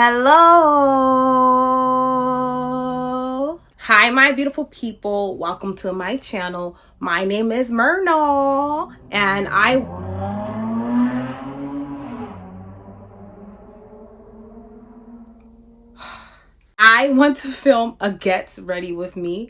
Hello. Hi, my beautiful people. Welcome to my channel. My name is Myrna, and I want to film a get ready with me,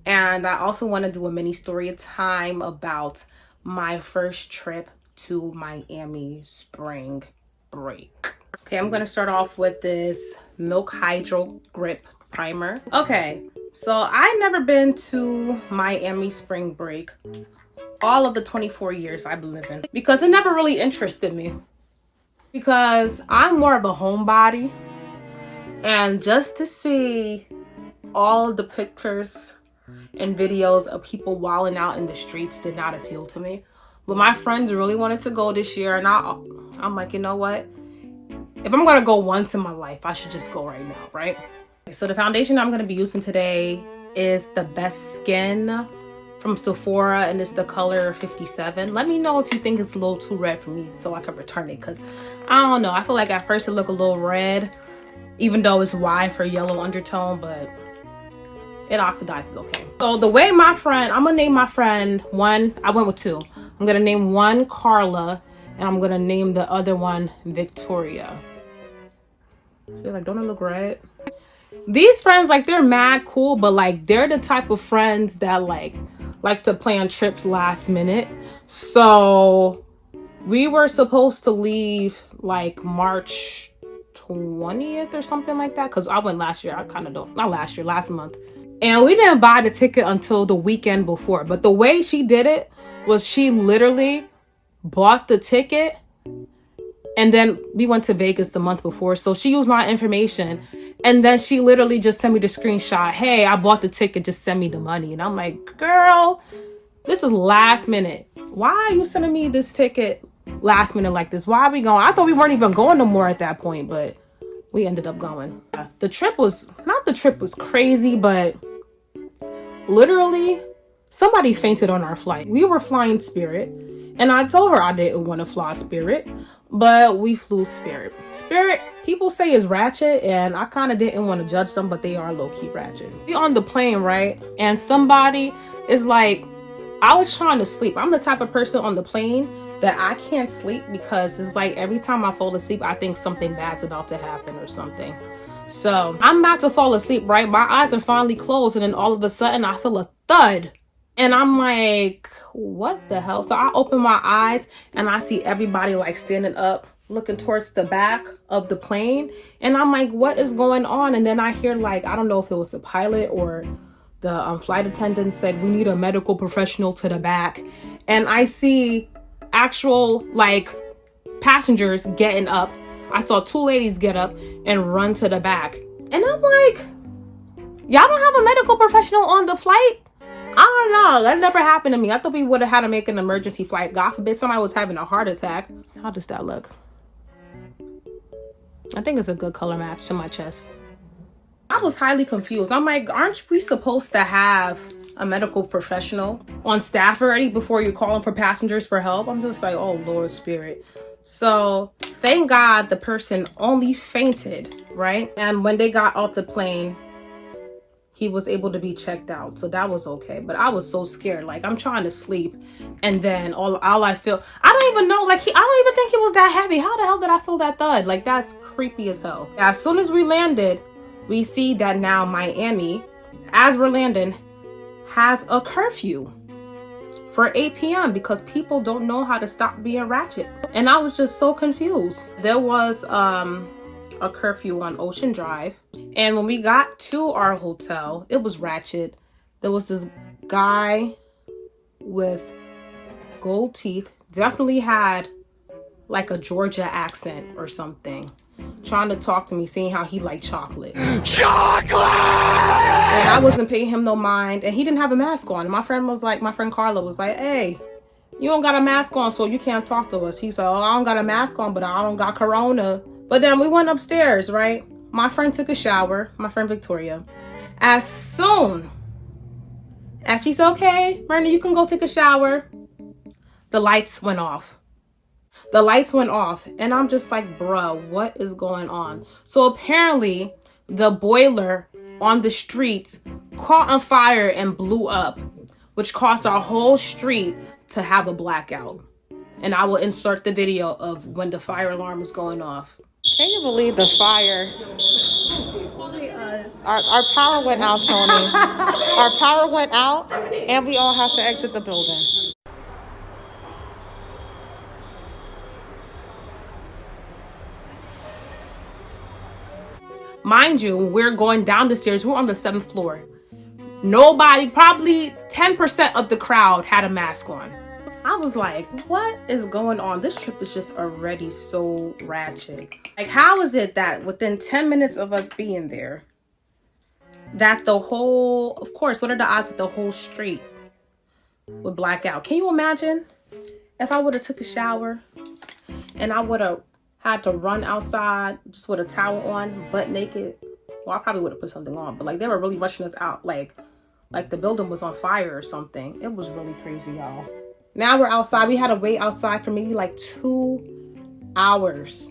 and I also want to do a mini story time about my first trip to Miami spring break. Okay, I'm gonna start off with this Milk Hydrogrip primer. Okay, so I never been to Miami spring break all of the 24 years I've been living because it never really interested me, because I'm more of a homebody, and just to see all the pictures and videos of people wilding out in the streets did not appeal to me. But my friends really wanted to go this year, and I'm like, you know what? If I'm gonna go once in my life, I should just go right now, right? So the foundation I'm gonna be using today is the Best Skin from Sephora, and it's the color 57. Let me know if you think it's a little too red for me so I can return it, because I don't know. I feel like at first it looked a little red, even though it's wide for yellow undertone, but it oxidizes okay. So the way my friend, I'm gonna name my friend one, I went with two. I'm gonna name one Carla, and I'm gonna name the other one Victoria. She's like, don't it look red? These friends, like, they're mad cool, but like they're the type of friends that like to plan trips last minute. So we were supposed to leave like March 20th or something like that, because I went last year. I kind of don't, not last year, last month. And we didn't buy the ticket until the weekend before. But the way she did it was she literally bought the ticket, and then we went to Vegas the month before. So she used my information, and then she literally just sent me the screenshot. Hey, I bought the ticket, just send me the money. And I'm like, girl, this is last minute. Why are you sending me this ticket last minute like this? Why are we going? I thought we weren't even going no more at that point, but we ended up going. The trip was crazy, but literally somebody fainted on our flight. We were flying Spirit, and I told her I didn't want to fly Spirit, but we flew Spirit. Spirit, people say, is ratchet, and I kind of didn't want to judge them, but they are low-key ratchet. We on the plane, right? And somebody is like, I was trying to sleep. I'm the type of person on the plane that I can't sleep, because it's like every time I fall asleep, I think something bad's about to happen or something. So I'm about to fall asleep, right? My eyes are finally closed, and then all of a sudden I feel a thud. And I'm like, what the hell? So I open my eyes, and I see everybody like standing up, looking towards the back of the plane. And I'm like, what is going on? And then I hear, like, I don't know if it was the pilot or the flight attendant said, we need a medical professional to the back. And I see actual like passengers getting up. I saw two ladies get up and run to the back. And I'm like, y'all don't have a medical professional on the flight? I don't know. That never happened to me. I thought we would have had to make an emergency flight. God forbid somebody was having a heart attack. How does that look? I think it's a good color match to my chest. I was highly confused. I'm like, aren't we supposed to have a medical professional on staff already before you're calling for passengers for help? I'm just like, oh, Lord Spirit. So thank God the person only fainted, right? And when they got off the plane, he was able to be checked out. So that was okay. But I was so scared. Like, I'm trying to sleep, and then all I feel, I don't even know, like, I don't even think he was that heavy. How the hell did I feel that thud? Like, that's creepy as hell. As soon as we landed, we see that now Miami, as we're landing, has a curfew for 8 p.m. because people don't know how to stop being ratchet. And I was just so confused. There was a curfew on Ocean Drive. And when we got to our hotel, it was ratchet. There was this guy with gold teeth, definitely had like a Georgia accent or something, trying to talk to me, saying how he liked chocolate. Chocolate! And I wasn't paying him no mind, and he didn't have a mask on. My friend Carla was like, hey, you don't got a mask on, so you can't talk to us. He said, oh, I don't got a mask on, but I don't got corona. But then we went upstairs, right? My friend took a shower, my friend Victoria. As soon as she said, okay, Myrna, you can go take a shower, the lights went off. The lights went off and I'm just like, bruh, what is going on? So apparently the boiler on the street caught on fire and blew up, which caused our whole street to have a blackout. And I will insert the video of when the fire alarm was going off. Can you believe the fire? Our power went out, Tony. Our power went out and we all have to exit the building. Mind you, we're going down the stairs. We're on the 7th floor. Nobody, probably 10% of the crowd had a mask on. I was like, what is going on? This trip is just already so ratchet. Like, how is it that within 10 minutes of us being there, that the whole, of course, what are the odds that the whole street would black out? Can you imagine if I would have took a shower and I would have had to run outside just with a towel on, butt naked? Well, I probably would have put something on, but like they were really rushing us out. Like the building was on fire or something. It was really crazy, y'all. Now we're outside. We had to wait outside for maybe like 2 hours.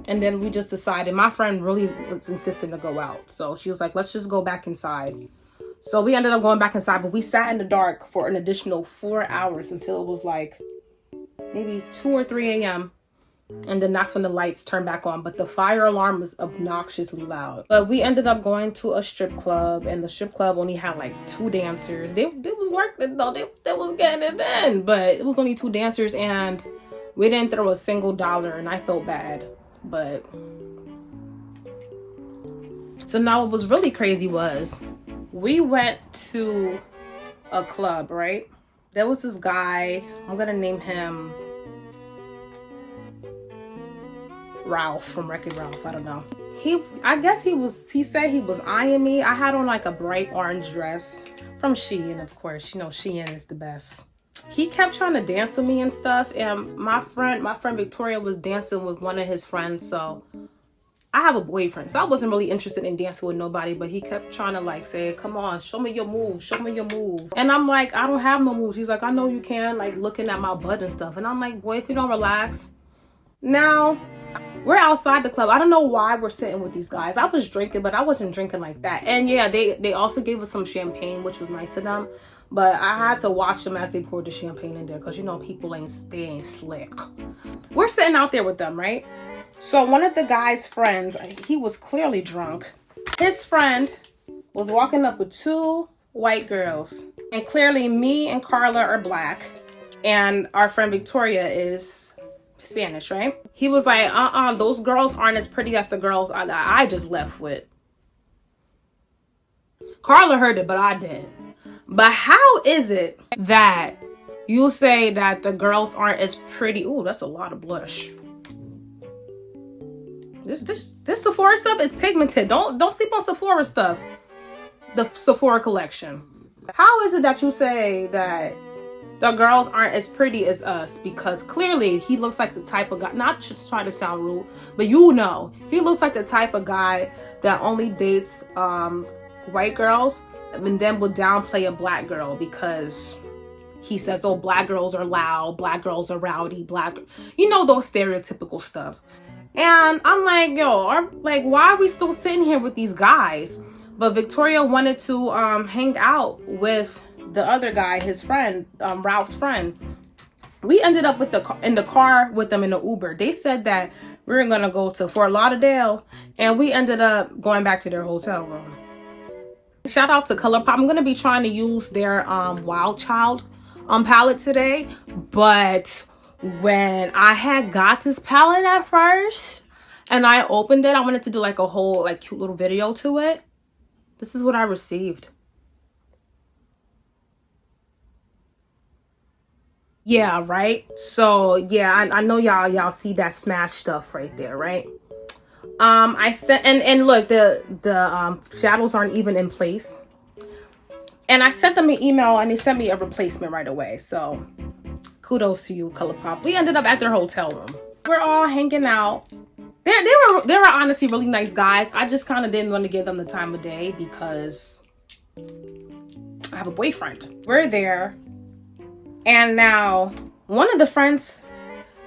And then we just decided, my friend really was insisting to go out. So she was like, let's just go back inside. So we ended up going back inside, but we sat in the dark for an additional 4 hours until it was like maybe 2 or 3 a.m. And then that's when the lights turned back on. But the fire alarm was obnoxiously loud. But we ended up going to a strip club, and the strip club only had like 2 dancers. They was working though. They was getting it in, but it was only 2 dancers, and we didn't throw a single dollar, and I felt bad. But so now what was really crazy was we went to a club, right? There was this guy, I'm gonna name him Ralph from Wreck-It Ralph. I don't know. He said he was eyeing me. I had on like a bright orange dress from Shein, of course. You know, Shein is the best. He kept trying to dance with me and stuff, and my friend Victoria was dancing with one of his friends. So I have a boyfriend, so I wasn't really interested in dancing with nobody, but he kept trying to like say, come on, show me your move, show me your move. And I'm like, I don't have no moves. He's like, I know you can, like looking at my butt and stuff. And I'm like, boy, if you don't relax. Now we're outside the club. I don't know why we're sitting with these guys. I was drinking, but I wasn't drinking like that. And yeah, they also gave us some champagne, which was nice of them. But I had to watch them as they poured the champagne in there, because you know people ain't slick. We're sitting out there with them, right? So one of the guy's friends, he was clearly drunk. His friend was walking up with 2 white girls. And clearly me and Carla are black. And our friend Victoria is Spanish, right? He was like, those girls aren't as pretty as the girls I just left with. Carla heard it, but I didn't. But how is it that you say that the girls aren't as pretty? Ooh, that's a lot of blush. This Sephora stuff is pigmented. Don't sleep on Sephora stuff. The Sephora collection. How is it that you say that the girls aren't as pretty as us? Because clearly he looks like the type of guy, not just try to sound rude, but you know, he looks like the type of guy that only dates white girls and then will downplay a black girl because he says, oh, black girls are loud, black girls are rowdy, you know, those stereotypical stuff. And I'm like, yo, why are we still sitting here with these guys? But Victoria wanted to hang out with the other guy, his friend, Ralph's friend. We ended up in the car with them in the Uber. They said that we were gonna go to Fort Lauderdale, and we ended up going back to their hotel room. Shout out to Colourpop. I'm gonna be trying to use their Wild Child palette today, but when I had got this palette at first and I opened it, I wanted to do like a whole like cute little video to it. This is what I received. Yeah, right? So yeah, I know y'all see that smash stuff right there, right? I sent and look, the shadows aren't even in place. And I sent them an email and they sent me a replacement right away. So kudos to you, Colourpop. We ended up at their hotel room. We're all hanging out. They were honestly really nice guys. I just kind of didn't want to give them the time of day because I have a boyfriend. We're there. And now one of the friends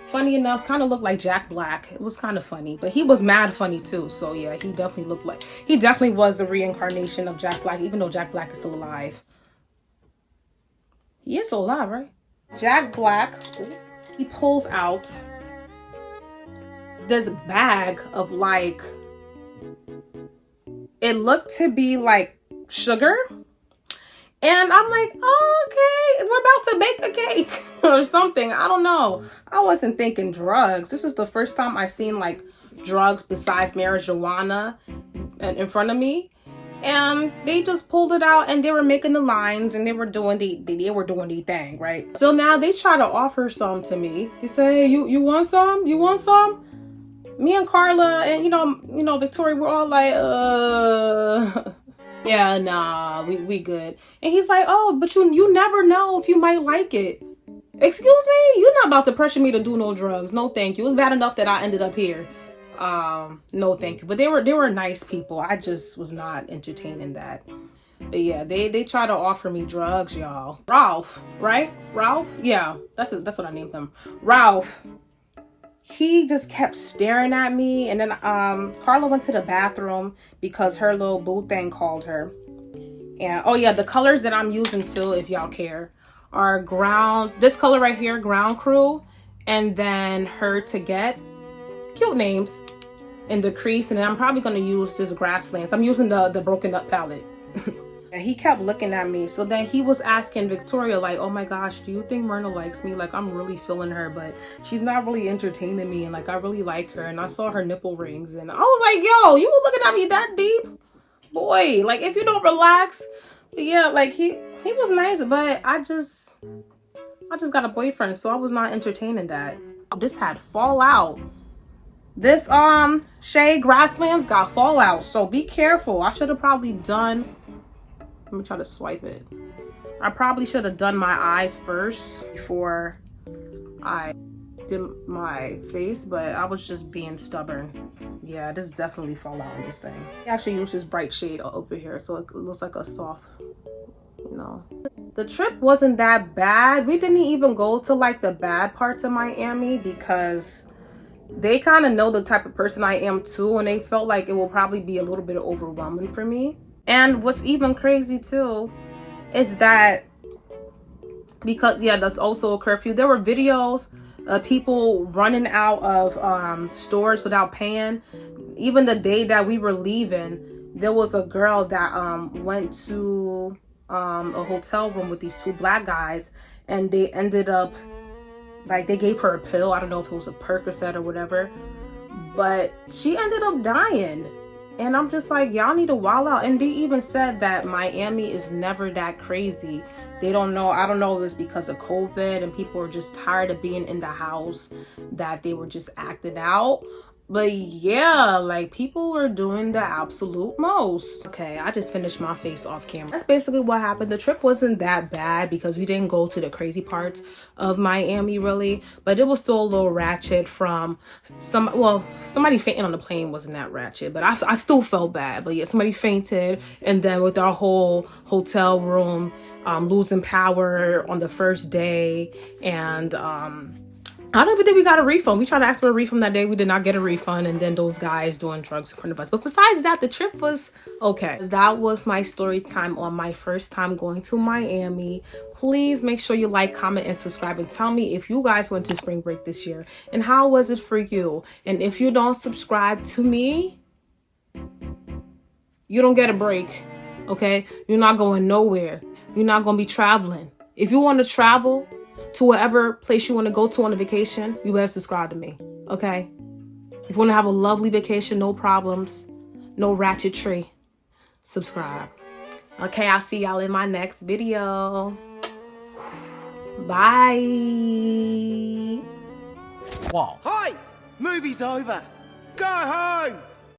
Funny enough, kind of looked like Jack Black. It was kind of funny, but he was mad funny too. So yeah, he definitely looked like, he definitely was a reincarnation of Jack Black, even though Jack Black is still alive. He is still alive, right? Jack Black, he pulls out this bag of like, it looked to be like sugar. And I'm like, oh, okay, we're about to bake a cake or something. I don't know. I wasn't thinking drugs. This is the first time I seen like drugs besides marijuana in front of me. And they just pulled it out and they were making the lines and they were doing the thing, right? So now they try to offer some to me. They say, hey, you want some? You want some? Me and Carla and you know Victoria, we're all like, yeah, nah, we good. And he's like, oh, but you never know if you might like it. Excuse me? You're not about to pressure me to do no drugs. No, thank you. It was bad enough that I ended up here. No, thank you. But they were nice people. I just was not entertaining that. But yeah, they try to offer me drugs, y'all. Ralph, right? Ralph? Yeah, that's what I named him. Ralph. He just kept staring at me, and then Carla went to the bathroom because her little boo thing called her. And oh yeah, the colors that I'm using too, if y'all care, are this color right here, Ground Crew, and then Her to Get. Cute names. In the crease, and then I'm probably gonna use this Grasslands. I'm using the Broken Up palette. And he kept looking at me, so then he was asking Victoria like, oh my gosh, do you think Myrna likes me? Like, I'm really feeling her, but she's not really entertaining me, and like I really like her, and I saw her nipple rings, and I was like, yo, you were looking at me that deep, boy? Like, if you don't relax. But yeah, like he was nice, but I just got a boyfriend, so I was not entertaining that. This had fallout. This shade Grasslands got fallout, so be careful. I should have probably done, let me try to swipe it. I probably should have done my eyes first before I did my face, but I was just being stubborn. Yeah, this definitely fallout on this thing. I actually use this bright shade over here, so it looks like a soft, you know. The trip wasn't that bad. We didn't even go to like the bad parts of Miami because they kind of know the type of person I am too, and they felt like it will probably be a little bit overwhelming for me. And what's even crazy too is that because yeah, that's also a curfew, there were videos of people running out of stores without paying. Even the day that we were leaving, there was a girl that went to a hotel room with these two black guys, and they ended up, like, they gave her a pill. I don't know if it was a Percocet or whatever, but she ended up dying. And I'm just like, y'all need to wild out. And they even said that Miami is never that crazy. They don't know. I don't know if it's because of COVID and people are just tired of being in the house, that they were just acting out. But yeah, like, people were doing the absolute most. Okay, I just finished my face off camera. That's basically what happened. The trip wasn't that bad because we didn't go to the crazy parts of Miami really, but it was still a little ratchet from somebody fainting on the plane wasn't that ratchet, but I still felt bad. But yeah, somebody fainted, and then with our whole hotel room losing power on the first day, and I don't even think we got a refund. We tried to ask for a refund that day. We did not get a refund. And then those guys doing drugs in front of us. But besides that, the trip was okay. That was my story time on my first time going to Miami. Please make sure you like, comment, and subscribe. And tell me if you guys went to spring break this year. And how was it for you? And if you don't subscribe to me, you don't get a break. Okay? You're not going nowhere. You're not going to be traveling. If you want to travel to whatever place you want to go to on a vacation, you better subscribe to me, okay? If you want to have a lovely vacation, no problems, no ratchetry, subscribe. Okay, I'll see y'all in my next video. Bye. Wow. Hi, movie's over. Go home.